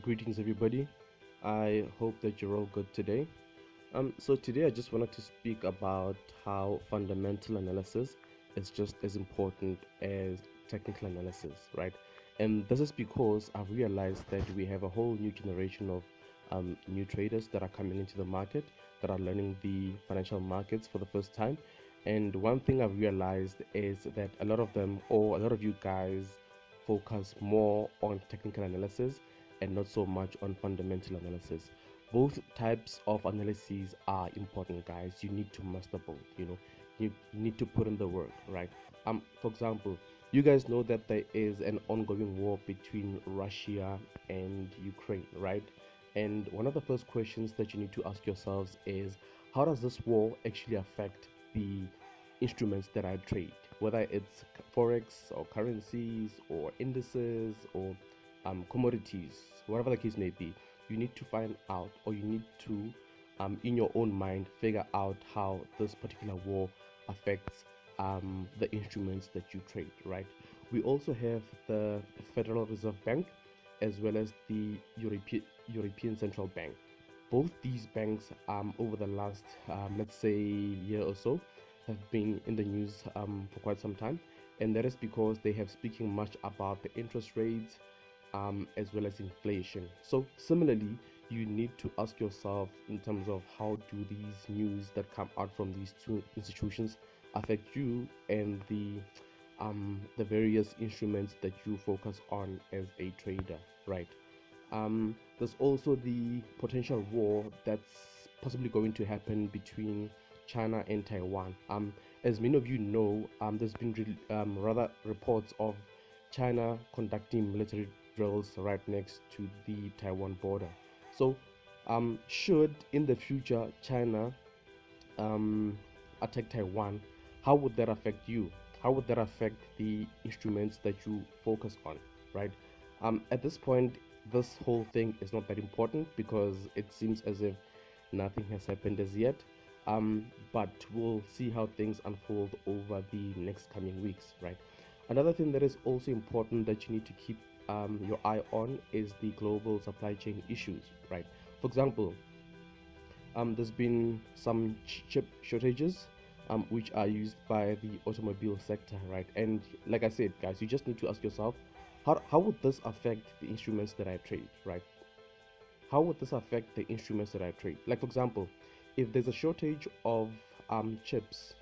Greetings, everybody. I hope that you're all good today. So today I just wanted to speak about how fundamental analysis is just as important as technical analysis, right? And this is because I've realized that we have a whole new generation of new traders that are coming into the market, that are learning the financial markets for the first time. And one thing I've realized is that a lot of them, or a lot of you guys, focus more on technical analysis and not so much on fundamental analysis. Both types of analyses are important, guys. You need to master both. You need to put in the work, right? For example, you guys know that there is an ongoing war between Russia and Ukraine, right? And one of the first questions that you need to ask yourselves is, how does this war actually affect the instruments that I trade, whether it's forex or currencies or indices or commodities, whatever the case may be. You need to find out, or you need to, in your own mind, figure out how this particular war affects the instruments that you trade, right? We also have the Federal Reserve Bank as well as the European Central Bank. Both these banks, over the last, let's say, year or so, have been in the news for quite some time, and that is because they have speaking much about the interest rates as well as inflation. So similarly, you need to ask yourself in terms of how do these news that come out from these two institutions affect you and the various instruments that you focus on as a trader, right? There's also the potential war that's possibly going to happen between China and Taiwan. As many of you know, there's been rather reports of China conducting military drills right next to the Taiwan border. So, should in the future China attack Taiwan, how would that affect you? How would that affect the instruments that you focus on, right? At this point, this whole thing is not that important because it seems as if nothing has happened as yet. But we'll see how things unfold over the next coming weeks, right? Another thing that is also important that you need to keep your eye on is the global supply chain issues, right? For example, there's been some chip shortages which are used by the automobile sector, right? And like I said, guys, you just need to ask yourself, how would this affect the instruments that I trade, right? How would this affect the instruments that I trade? Like, for example, if there's a shortage of chips,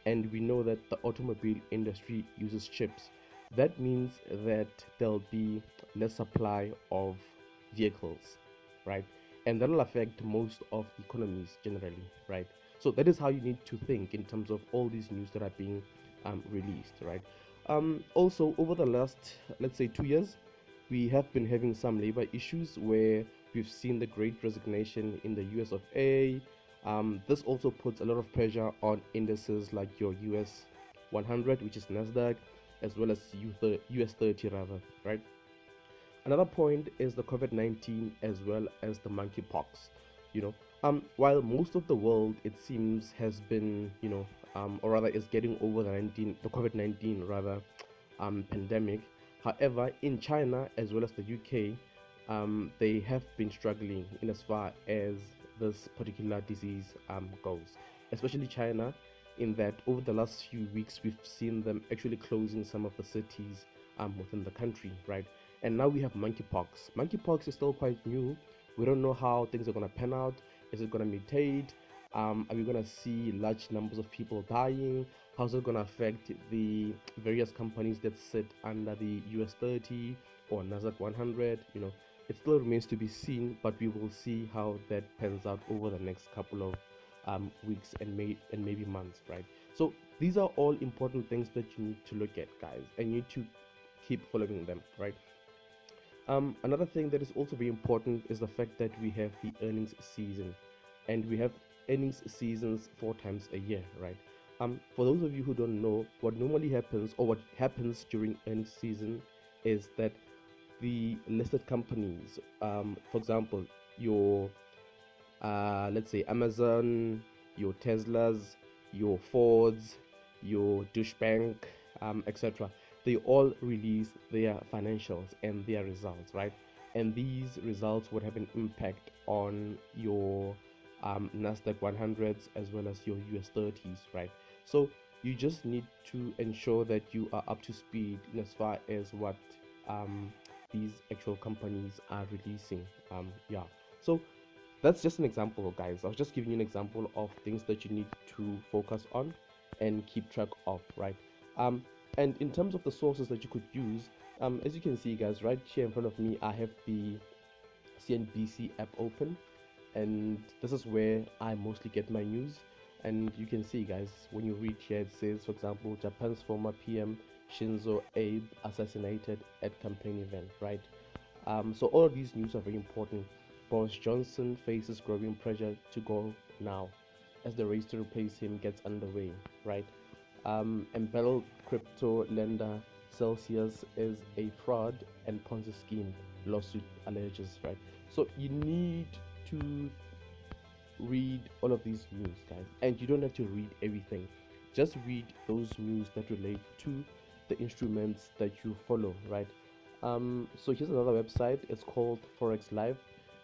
and we know that the automobile industry uses chips, that means that there'll be less supply of vehicles, right? And that'll affect most of economies generally, right? So that is how you need to think in terms of all these news that are being released, right? Also, over the last, let's say, 2 years, we have been having some labor issues where we've seen the great resignation in the US of A. This also puts a lot of pressure on indices like your US 100, which is NASDAQ, as well as US 30 rather, right? Another point is the COVID-19 as well as the monkeypox. While most of the world, it seems, has been, or rather is getting over the COVID-19 rather, pandemic. However, in China as well as the UK, they have been struggling in as far as this particular disease goes, especially China, in that over the last few weeks we've seen them actually closing some of the cities within the country, right? And now we have monkeypox. Monkeypox is still quite new. We don't know how things are going to pan out. Is it going to mutate? Are we going to see large numbers of people dying? How's it going to affect the various companies that sit under the US 30 or NASDAQ 100? It still remains to be seen, but we will see how that pans out over the next couple of weeks and maybe months, right? So these are all important things that you need to look at, guys, and you need to keep following them, right? Another thing that is also very important is the fact that we have the earnings season, and we have earnings seasons 4 times a year, right? For those of you who don't know, what normally happens, or what happens during earnings season, is that the listed companies, for example, your let's say Amazon, your Teslas, your Fords, your Deutsche Bank, etc. They all release their financials and their results, right? and these results would have an impact on your Nasdaq 100s as well as your US 30s, right? So you just need to ensure that you are up to speed in as far as what these actual companies are releasing. Yeah, so that's just an example, guys. I was just giving you an example of things that you need to focus on and keep track of, right? um and in terms of the sources that you could use, as you can see, guys, right here in front of me, I have the CNBC app open, and this is where I mostly get my news. And you can see, guys, when you read here, it says, for example, Japan's former PM Shinzo Abe assassinated at campaign event, right? So all of these news are very important. Boris Johnson faces growing pressure to go now as the race to replace him gets underway, right? Embezzled crypto lender Celsius is a fraud and Ponzi scheme, lawsuit alleges, right? So you need to read all of these news, guys, and you don't have to read everything. Just read those news that relate to the instruments that you follow, right? So here's another website. It's called Forex Live.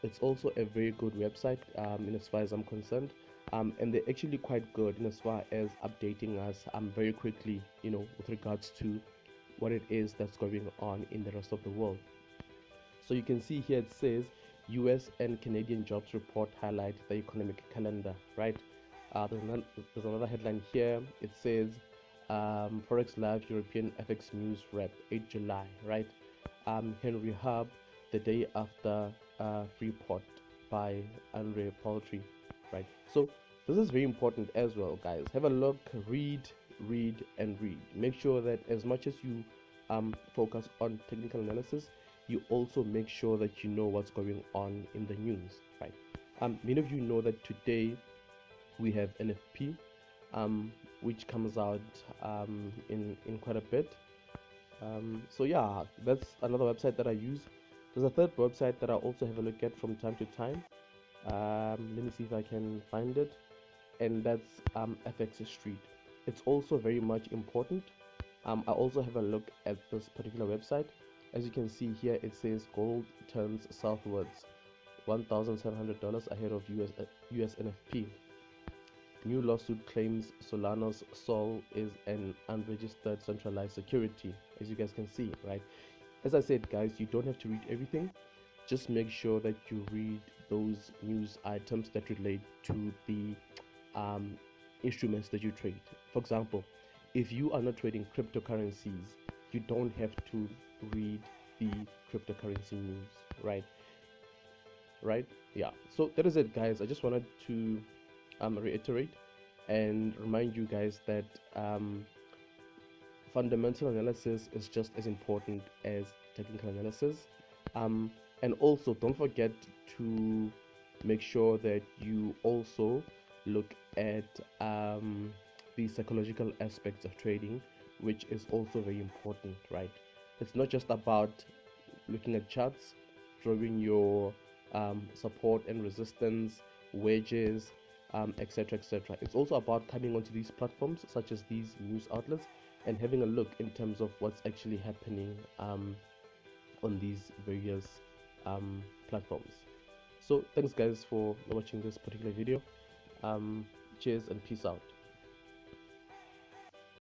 It's also a very good website, in as far as I'm concerned. And they're actually quite good in as far as updating us very quickly, with regards to what it is that's going on in the rest of the world. So you can see here it says US and Canadian jobs report highlight the economic calendar, right? There's another headline here. It says Forex Live European FX News Rep 8 July, right? Henry Hub, the day after Freeport by Andre Poultry, right? So this is very important as well, guys. Have a look, read, and read. Make sure that as much as you focus on technical analysis, you also make sure that you know what's going on in the news, right? Many of you know that today we have NFP, which comes out in quite a bit. So yeah, that's another website that I use. There's a third website that I also have a look at from time to time. Let me see if I can find it, and that's FX Street. It's also very much important. I also have a look at this particular website. As you can see here, it says gold turns southwards, $1,700 ahead of US NFP. New lawsuit claims Solana's Sol is an unregistered centralized security. As you guys can see, right? As I said, guys, you don't have to read everything. Just make sure that you read those news items that relate to the instruments that you trade. For example, if you are not trading cryptocurrencies, you don't have to read the cryptocurrency news, right? Yeah, so that is it, guys. I just wanted to reiterate and remind you guys that fundamental analysis is just as important as technical analysis. And also, don't forget to make sure that you also look at the psychological aspects of trading, which is also very important, right? It's not just about looking at charts, drawing your support and resistance, wedges, etc., etc. It's also about coming onto these platforms, such as these news outlets, and having a look in terms of what's actually happening on these various platforms. So thanks, guys, for watching this particular video. Cheers and peace out.